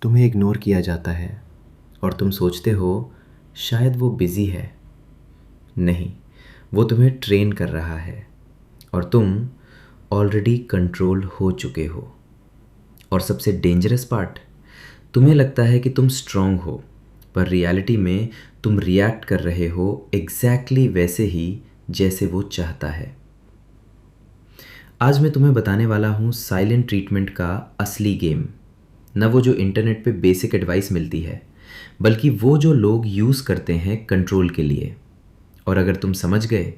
तुम्हें इग्नोर किया जाता है और तुम सोचते हो शायद वो बिज़ी है। नहीं, वो तुम्हें ट्रेन कर रहा है और तुम ऑलरेडी कंट्रोल हो चुके हो। और सबसे डेंजरस पार्ट, तुम्हें लगता है कि तुम स्ट्रांग हो, पर रियलिटी में तुम रिएक्ट कर रहे हो एग्जैक्टली वैसे ही जैसे वो चाहता है। आज मैं तुम्हें बताने वाला हूँ साइलेंट ट्रीटमेंट का असली गेम। न वो जो इंटरनेट पे बेसिक एडवाइस मिलती है, बल्कि वो जो लोग यूज़ करते हैं कंट्रोल के लिए। और अगर तुम समझ गए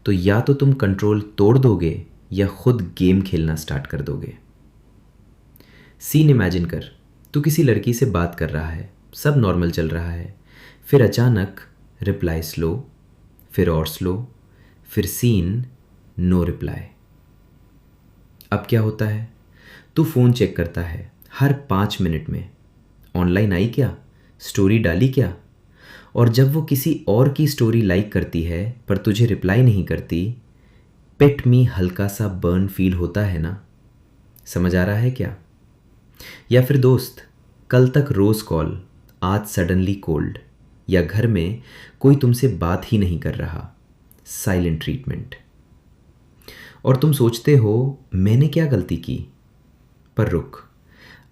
तो या तो तुम कंट्रोल तोड़ दोगे या खुद गेम खेलना स्टार्ट कर दोगे। सीन इमेजिन कर, तू किसी लड़की से बात कर रहा है, सब नॉर्मल चल रहा है, फिर अचानक रिप्लाई स्लो, फिर और स्लो, फिर सीन नो रिप्लाई। अब क्या होता है? तू फ़ोन चेक करता है हर 5 मिनट में, ऑनलाइन आई क्या, स्टोरी डाली क्या। और जब वो किसी और की स्टोरी लाइक करती है पर तुझे रिप्लाई नहीं करती, पेट में हल्का सा बर्न फील होता है ना। समझ आ रहा है क्या? या फिर दोस्त, कल तक रोज कॉल, आज सडनली कोल्ड। या घर में कोई तुमसे बात ही नहीं कर रहा, साइलेंट ट्रीटमेंट। और तुम सोचते हो मैंने क्या गलती की। पर रुक,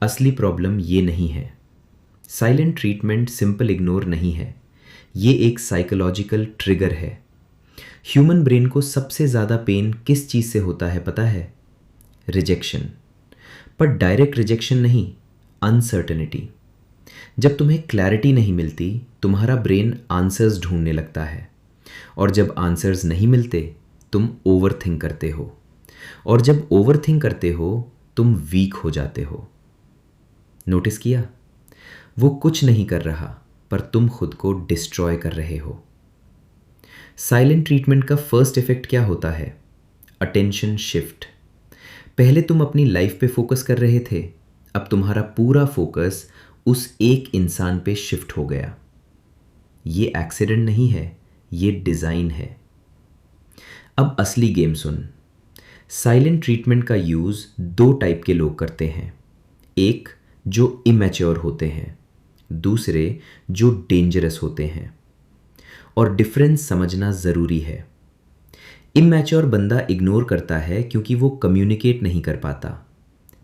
असली प्रॉब्लम ये नहीं है। साइलेंट ट्रीटमेंट सिंपल इग्नोर नहीं है, ये एक साइकोलॉजिकल ट्रिगर है। ह्यूमन ब्रेन को सबसे ज़्यादा पेन किस चीज़ से होता है पता है? रिजेक्शन। पर डायरेक्ट रिजेक्शन नहीं, अनसर्टेनिटी। जब तुम्हें क्लैरिटी नहीं मिलती, तुम्हारा ब्रेन आंसर्स ढूंढने लगता है। और जब आंसर्स नहीं मिलते, तुम ओवर थिंक करते हो। और जब ओवर थिंक करते हो, तुम वीक हो जाते हो। नोटिस किया? वो कुछ नहीं कर रहा, पर तुम खुद को डिस्ट्रॉय कर रहे हो। साइलेंट ट्रीटमेंट का फर्स्ट इफेक्ट क्या होता है? Attention shift. पहले तुम अपनी लाइफ पे फोकस कर रहे थे, अब तुम्हारा पूरा फोकस उस एक इंसान पे शिफ्ट हो गया। ये एक्सीडेंट नहीं है, ये डिज़ाइन है। अब असली गेम सुन। साइलेंट ट्रीटमेंट का यूज़ दो टाइप के लोग करते हैं। एक जो इमैच्योर होते हैं, दूसरे जो डेंजरस होते हैं। और डिफरेंस समझना ज़रूरी है। इमैच्योर बंदा इग्नोर करता है क्योंकि वो कम्युनिकेट नहीं कर पाता,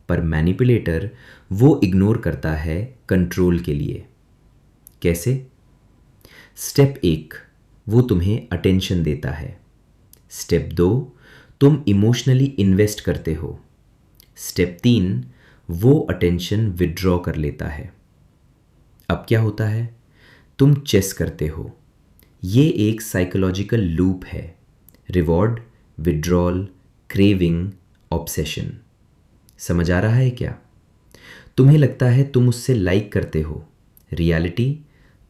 पर मैनिपुलेटर वो इग्नोर करता है कंट्रोल के लिए। कैसे? स्टेप 1, वो तुम्हें अटेंशन देता है। स्टेप 2, तुम इमोशनली इन्वेस्ट करते हो। स्टेप 3, वो अटेंशन विड्रॉ कर लेता है। अब क्या होता है? तुम चेस करते हो। ये एक साइकोलॉजिकल लूप है। Reward, withdrawal, craving, obsession. समझ आ रहा है क्या? तुम्हें लगता है तुम उससे लाइक करते हो, रियलिटी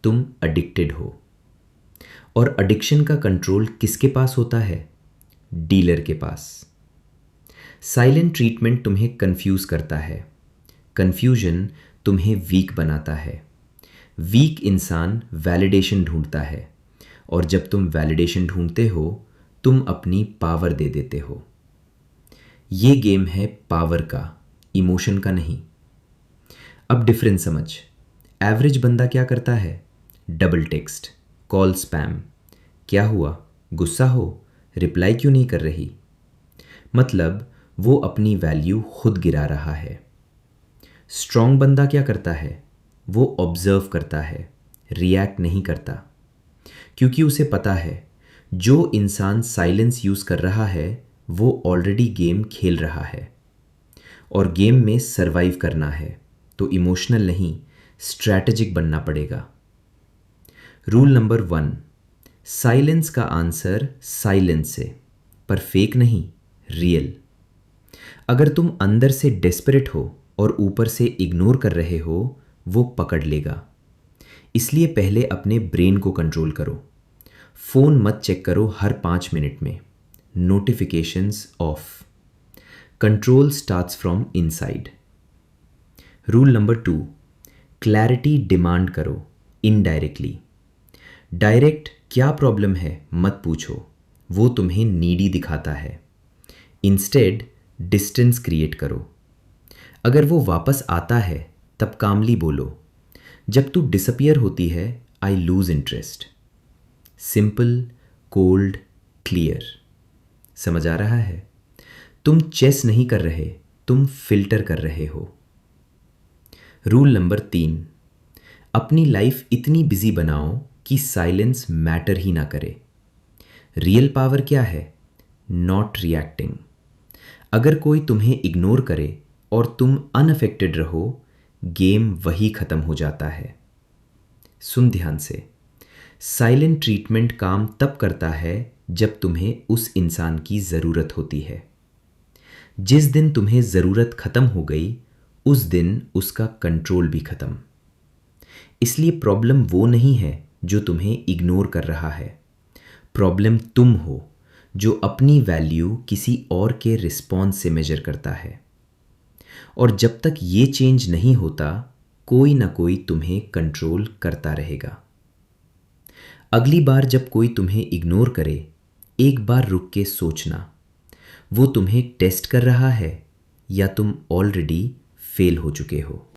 तुम एडिक्टेड हो। और एडिक्शन का कंट्रोल किसके पास होता है? डीलर के पास। साइलेंट ट्रीटमेंट तुम्हें कंफ्यूज करता है, कंफ्यूजन तुम्हें वीक बनाता है। वीक इंसान वैलिडेशन ढूंढता है, और जब तुम वैलिडेशन ढूंढते हो, तुम अपनी पावर दे देते हो। ये गेम है पावर का, इमोशन का नहीं। अब डिफरेंस समझ। एवरेज बंदा क्या करता है? Double text, call spam. क्या हुआ? गुस्सा हो? रिप्लाई क्यों नहीं कर रही? मतलब वो अपनी वैल्यू खुद गिरा रहा है। स्ट्रॉन्ग बंदा क्या करता है? वो ऑब्जर्व करता है, रिएक्ट नहीं करता। क्योंकि उसे पता है जो इंसान साइलेंस यूज़ कर रहा है वो ऑलरेडी गेम खेल रहा है, और गेम में सरवाइव करना है तो इमोशनल नहीं, स्ट्रैटेजिक बनना पड़ेगा। रूल नंबर 1, साइलेंस का आंसर साइलेंस से, पर फेक नहीं, रियल। अगर तुम अंदर से डेस्परेट हो और ऊपर से इग्नोर कर रहे हो, वो पकड़ लेगा। इसलिए पहले अपने ब्रेन को कंट्रोल करो। फ़ोन मत चेक करो हर 5 मिनट में, notifications of. Control starts from inside. Rule number 2, clarity demand करो, इनडायरेक्टली। डायरेक्ट क्या प्रॉब्लम है मत पूछो, वो तुम्हें नीडी दिखाता है। इंस्टेड डिस्टेंस क्रिएट करो। अगर वो वापस आता है तब कामली बोलो, जब तू डिसअपियर होती है I lose interest. Simple, cold, clear. समझ आ रहा है? तुम चेस नहीं कर रहे, तुम फिल्टर कर रहे हो। रूल नंबर 3, अपनी लाइफ इतनी बिजी बनाओ कि साइलेंस मैटर ही ना करे। रियल पावर क्या है? Not reacting. अगर कोई तुम्हें इग्नोर करे और तुम अनअफेक्टेड रहो, गेम वही खत्म हो जाता है। सुन ध्यान से, साइलेंट ट्रीटमेंट काम तब करता है जब तुम्हें उस इंसान की ज़रूरत होती है। जिस दिन तुम्हें ज़रूरत ख़त्म हो गई, उस दिन उसका कंट्रोल भी ख़त्म। इसलिए प्रॉब्लम वो नहीं है जो तुम्हें इग्नोर कर रहा है, प्रॉब्लम तुम हो जो अपनी वैल्यू किसी और के रिस्पॉन्स से मेजर करता है। और जब तक ये चेंज नहीं होता, कोई ना कोई तुम्हें कंट्रोल करता रहेगा। अगली बार जब कोई तुम्हें इग्नोर करे, एक बार रुक के सोचना, वो तुम्हें टेस्ट कर रहा है या तुम ऑलरेडी फेल हो चुके हो।